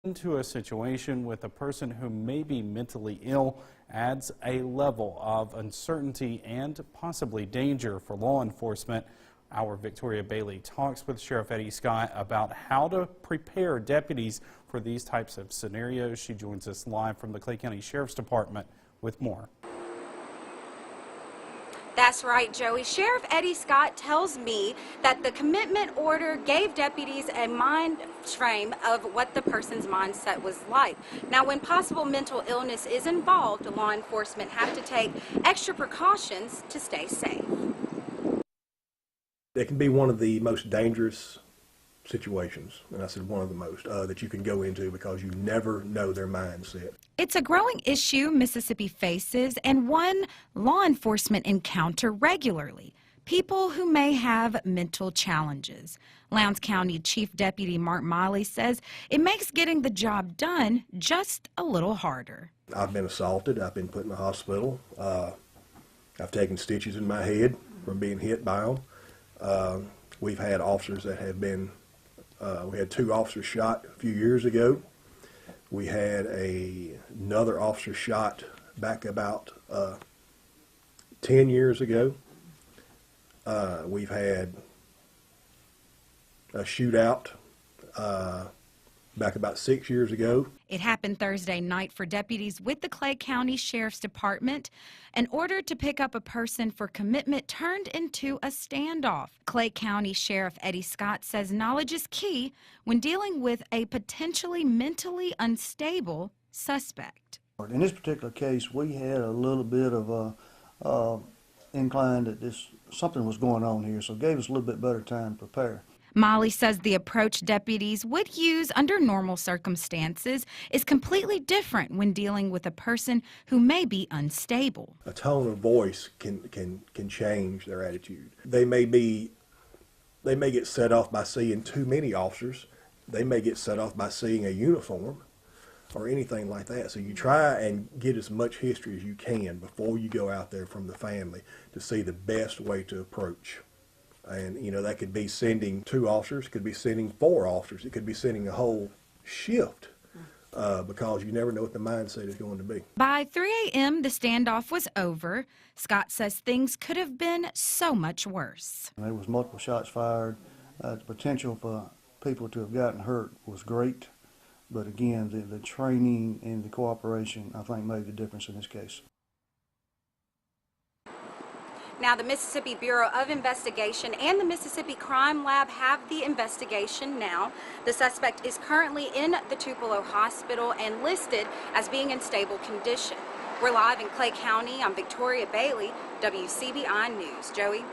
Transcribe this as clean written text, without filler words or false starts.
Into a situation with a person who may be mentally ill adds a level of uncertainty and possibly danger for law enforcement. Our Victoria Bailey talks with Sheriff Eddie Scott about how to prepare deputies for these types of scenarios. She joins us live from the Clay County Sheriff's Department with more. That's right, Joey. Sheriff Eddie Scott tells me that the commitment order gave deputies a mind frame of what the person's mindset was like. Now, when possible mental illness is involved, law enforcement have to take extra precautions to stay safe. It can be one of the most dangerous situations, and I said one of the most, that you can go into because you never know their mindset. It's a growing issue Mississippi faces and one law enforcement encounter regularly. People who may have mental challenges. Lowndes County Chief Deputy Mark Miley says it makes getting the job done just a little harder. I've been assaulted. I've been put in the hospital. I've taken stitches in my head from being hit by them. We've had officers that have been, we had 2 officers shot a few years ago. We had another officer shot back about 10 years ago. We've had a shootout back about 6 years ago. It happened Thursday night for deputies with the Clay County Sheriff's Department. An order to pick up a person for commitment turned into a standoff. Clay County Sheriff Eddie Scott says knowledge is key when dealing with a potentially mentally unstable suspect. In this particular case, we had a little bit of incline that something was going on here, so it gave us a little bit better time to prepare. Molly says the approach deputies would use under normal circumstances is completely different when dealing with a person who may be unstable. A tone of voice can change their attitude. They may get set off by seeing too many officers. They may get set off by seeing a uniform or anything like that. So you try and get as much history as you can before you go out there from the family to see the best way to approach. And, you know, that could be sending 2 officers, could be sending 4 officers, it could be sending a whole shift because you never know what the mindset is going to be. By 3 a.m., the standoff was over. Scott says things could have been so much worse. There was multiple shots fired. The potential for people to have gotten hurt was great. But again, the training and the cooperation, I think, made the difference in this case. Now, the Mississippi Bureau of Investigation and the Mississippi Crime Lab have the investigation now. The suspect is currently in the Tupelo Hospital and listed as being in stable condition. We're live in Clay County. I'm Victoria Bailey, WCBI News. Joey?